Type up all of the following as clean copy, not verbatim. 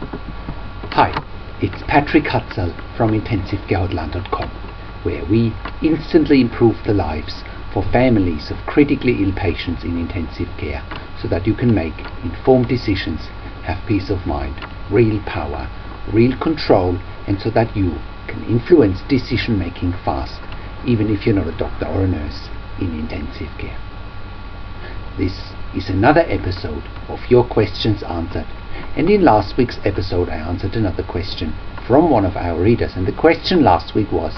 Hi, it's Patrick Hutzel from IntensiveCareHotline.com, where we instantly improve the lives for families of critically ill patients in intensive care so that you can make informed decisions, have peace of mind, real power, real control, and so that you can influence decision making fast, even if you're not a doctor or a nurse in intensive care. This is another episode of Your Questions Answered, and in last week's episode I answered another question from one of our readers, and the question last week was: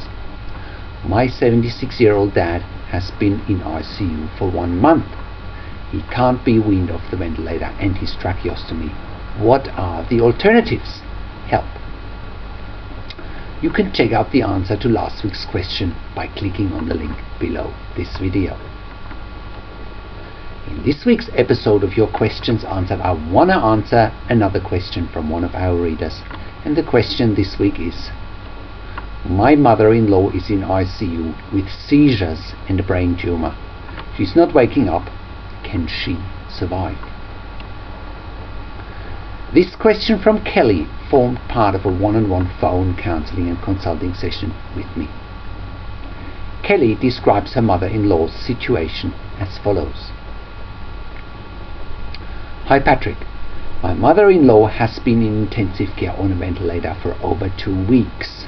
my 76-year-old dad has been in ICU for 1 month. He can't be weaned off the ventilator and his tracheostomy. What are the alternatives? Help. You can check out the answer to last week's question by clicking on the link below this video. In this week's episode of Your Questions Answered, I want to answer another question from one of our readers, and the question this week is: my mother-in-law is in ICU with seizures and a brain tumour. She's not waking up. Can she survive? This question from Kelly formed part of a one-on-one phone counselling and consulting session with me. Kelly describes her mother-in-law's situation as follows. Hi Patrick, my mother-in-law has been in intensive care on a ventilator for over 2 weeks.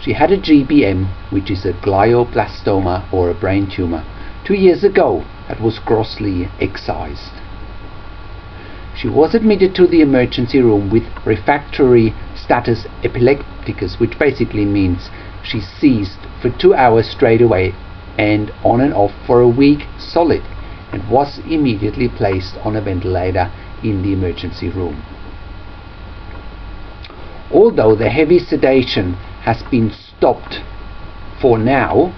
She had a GBM, which is a glioblastoma or a brain tumour, 2 years ago that was grossly excised. She was admitted to the emergency room with refractory status epilepticus, which basically means she seized for 2 hours straight away and on and off for a week solid, and was immediately placed on a ventilator in the emergency room. Although the heavy sedation has been stopped for now,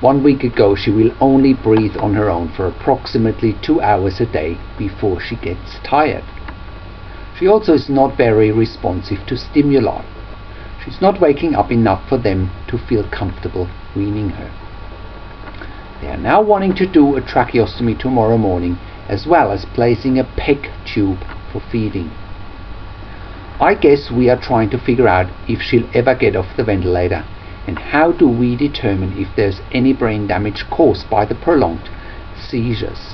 1 week ago she will only breathe on her own for approximately 2 hours a day before she gets tired. She also is not very responsive to stimuli. She's not waking up enough for them to feel comfortable weaning her. They are now wanting to do a tracheostomy tomorrow morning, as well as placing a PEG tube for feeding. I guess we are trying to figure out if she'll ever get off the ventilator, and how do we determine if there's any brain damage caused by the prolonged seizures.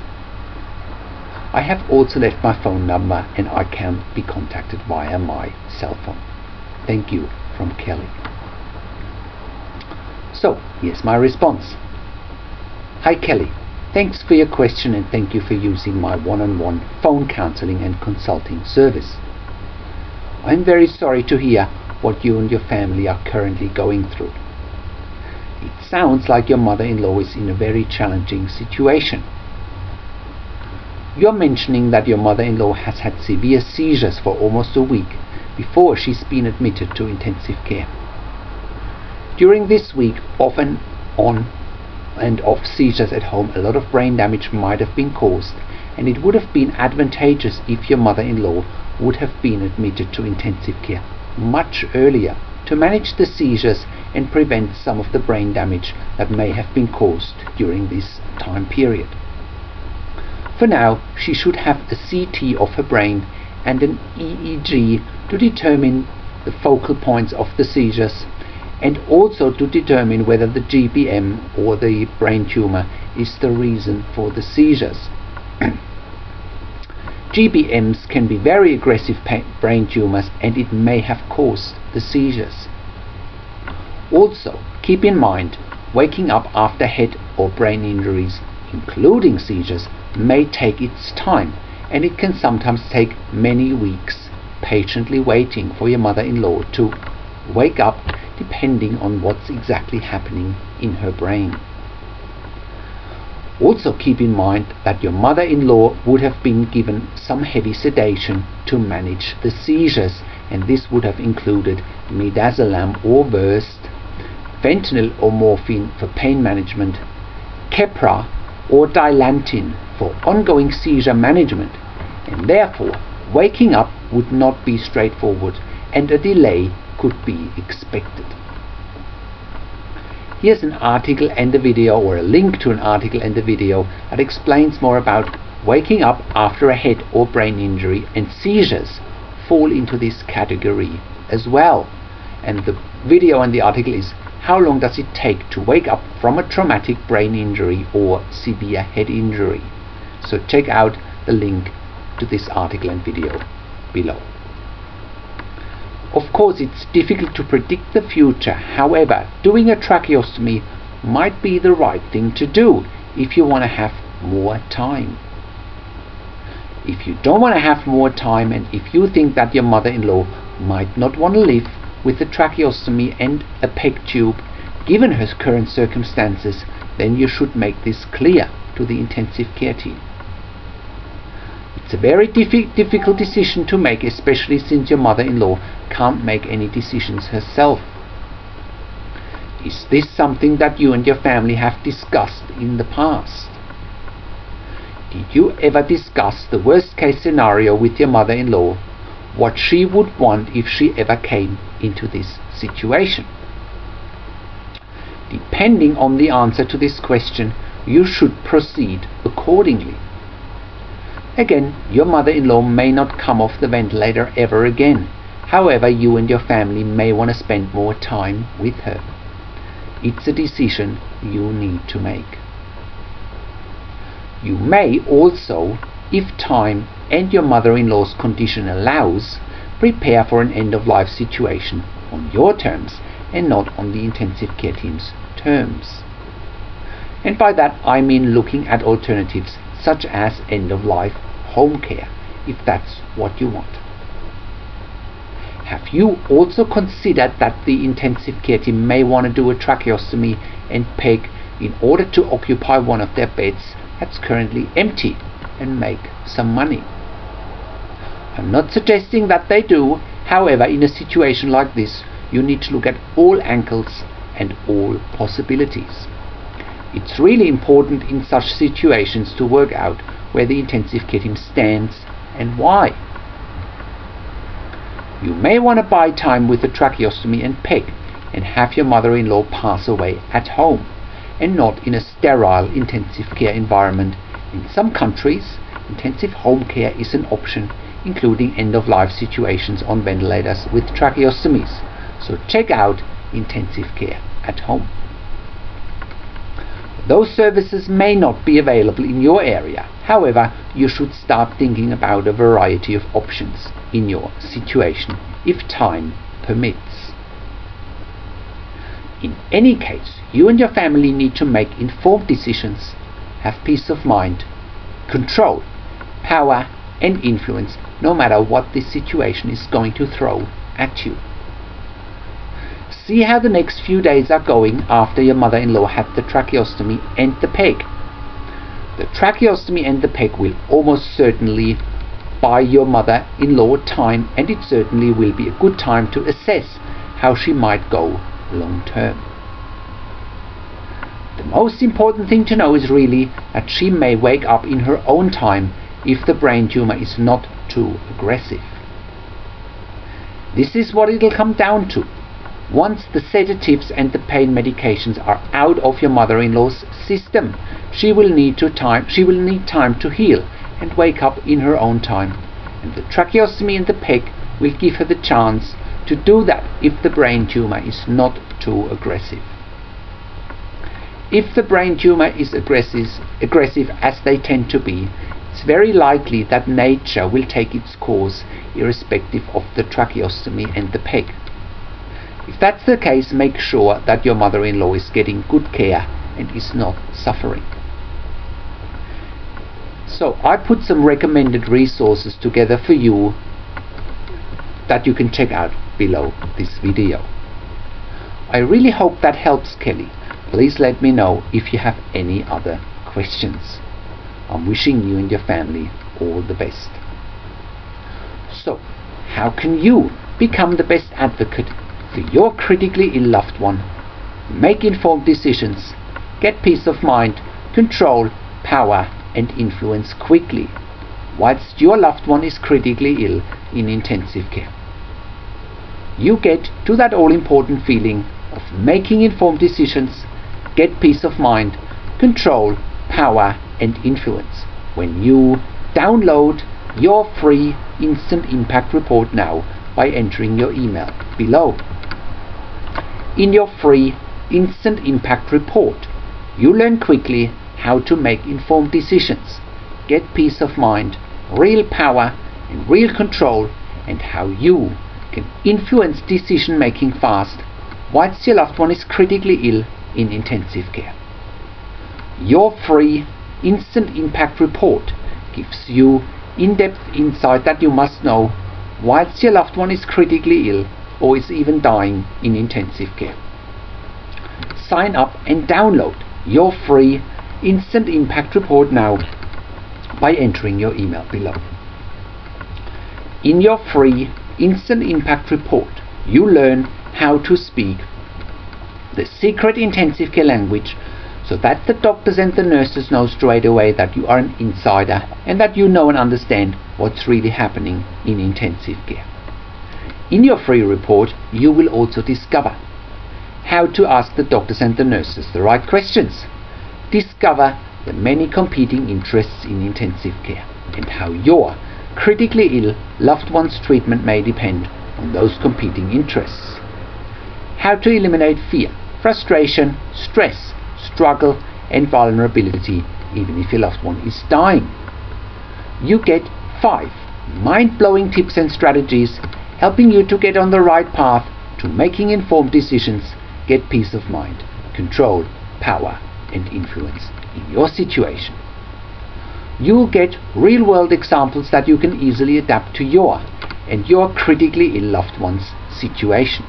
I have also left my phone number and I can be contacted via my cell phone. Thank you, from Kelly. So, here's my response. Hi Kelly, thanks for your question and thank you for using my one-on-one phone counselling and consulting service. I'm very sorry to hear what you and your family are currently going through. It sounds like your mother-in-law is in a very challenging situation. You're mentioning that your mother-in-law has had severe seizures for almost a week before she's been admitted to intensive care. During this week, off and on and off seizures at home, a lot of brain damage might have been caused, and it would have been advantageous if your mother-in-law would have been admitted to intensive care much earlier to manage the seizures and prevent some of the brain damage that may have been caused during this time period. For now, she should have a CT of her brain and an EEG to determine the focal points of the seizures, and also to determine whether the GBM or the brain tumour is the reason for the seizures. GBMs can be very aggressive brain tumours, and it may have caused the seizures. Also, keep in mind, waking up after head or brain injuries, including seizures, may take its time, and it can sometimes take many weeks patiently waiting for your mother-in-law to wake up, depending on what's exactly happening in her brain. Also keep in mind that your mother-in-law would have been given some heavy sedation to manage the seizures, and this would have included midazolam or Versed, fentanyl or morphine for pain management, Keppra or Dilantin for ongoing seizure management, and therefore waking up would not be straightforward and a delay could be expected. here's an article and a video, or a link to an article and a video that explains more about waking up after a head or brain injury, and seizures fall into this category as well. And the video and the article is how long does it take to wake up from a traumatic brain injury or severe head injury. So check out the link to this article and video below. Of course, it's difficult to predict the future. However, doing a tracheostomy might be the right thing to do if you want to have more time. If you don't want to have more time, and if you think that your mother-in-law might not want to live with a tracheostomy and a PEG tube given her current circumstances, then you should make this clear to the intensive care team. It's a very difficult decision to make, especially since your mother-in-law can't make any decisions herself. Is this something that you and your family have discussed in the past? Did you ever discuss the worst case scenario with your mother-in-law, what she would want if she ever came into this situation? Depending on the answer to this question, you should proceed accordingly. Again, your mother-in-law may not come off the ventilator ever again. However, you and your family may want to spend more time with her. It's a decision you need to make. You may also, if time and your mother-in-law's condition allows, prepare for an end-of-life situation on your terms and not on the intensive care team's terms. And by that I mean looking at alternatives such as end-of-life home care, if that's what you want. Have you also considered that the intensive care team may want to do a tracheostomy and PEG in order to occupy one of their beds that's currently empty and make some money? I'm not suggesting that they do. However, in a situation like this, you need to look at all angles and all possibilities. It's really important in such situations to work out where the intensive care team stands and why. You may want to buy time with the tracheostomy and PEG and have your mother-in-law pass away at home and not in a sterile intensive care environment. In some countries, intensive home care is an option, including end-of-life situations on ventilators with tracheostomies. So check out intensive care at home. Those services may not be available in your area. However, you should start thinking about a variety of options in your situation if time permits. In any case, you and your family need to make informed decisions, have peace of mind, control, power and influence, no matter what this situation is going to throw at you. See how the next few days are going after your mother-in-law had the tracheostomy and the PEG. The tracheostomy and the PEG will almost certainly buy your mother-in-law time, and it certainly will be a good time to assess how she might go long term. The most important thing to know is really that she may wake up in her own time if the brain tumor is not too aggressive. This is what it'll come down to. Once the sedatives and the pain medications are out of your mother-in-law's system, she will need time to heal and wake up in her own time, and the tracheostomy and the PEG will give her the chance to do that if the brain tumor is not too aggressive. If the brain tumor is aggressive as they tend to be, it's very likely that nature will take its course irrespective of the tracheostomy and the PEG. If that's the case, make sure that your mother-in-law is getting good care and is not suffering. So I put some recommended resources together for you that you can check out below this video. I really hope that helps, Kelly. Please let me know if you have any other questions. I'm wishing you and your family all the best. So, how can you become the best advocate for your critically ill loved one? Make informed decisions, get peace of mind, control, power and influence quickly whilst your loved one is critically ill in intensive care. You get to that all-important feeling of making informed decisions, get peace of mind, control, power and influence when you download your free instant impact report now by entering your email below. In your free instant impact report, you learn quickly how to make informed decisions, get peace of mind, real power and real control, and how you can influence decision making fast whilst your loved one is critically ill in intensive care. Your free instant impact report gives you in-depth insight that you must know whilst your loved one is critically ill or is even dying in intensive care. Sign up and download your free instant impact report now by entering your email below. In your free instant impact report, you learn how to speak the secret intensive care language so that the doctors and the nurses know straight away that you are an insider and that you know and understand what's really happening in intensive care. In your free report, you will also discover how to ask the doctors and the nurses the right questions, discover the many competing interests in intensive care, and how your critically ill loved one's treatment may depend on those competing interests. How to eliminate fear, frustration, stress, struggle and vulnerability even if your loved one is dying. You get 5 mind-blowing tips and strategies helping you to get on the right path to making informed decisions, get peace of mind, control, power and influence in your situation. You'll get real-world examples that you can easily adapt to your and your critically ill loved one's situation.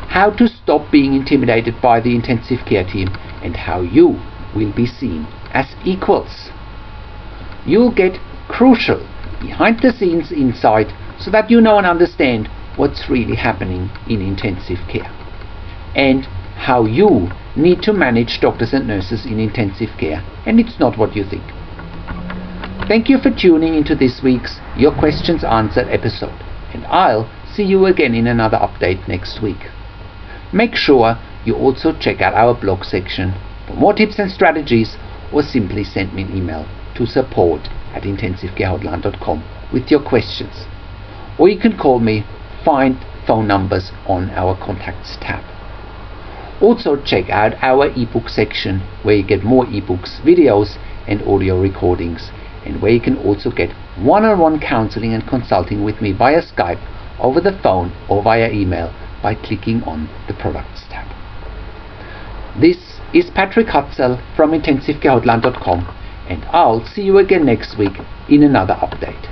How to stop being intimidated by the intensive care team and how you will be seen as equals. You'll get crucial behind-the-scenes insight so that you know and understand what's really happening in intensive care and how you need to manage doctors and nurses in intensive care, and it's not what you think. Thank you for tuning into this week's Your Questions Answered episode, and I'll see you again in another update next week. Make sure you also check out our blog section for more tips and strategies, or simply send me an email to support@intensivecarehotline.com with your questions. Or you can call me, find phone numbers on our contacts tab. Also check out our ebook section where you get more ebooks, videos and audio recordings, and where you can also get one-on-one counseling and consulting with me via Skype, over the phone or via email by clicking on the products tab. This is Patrick Hutzel from intensivecarehotline.com, and I'll see you again next week in another update.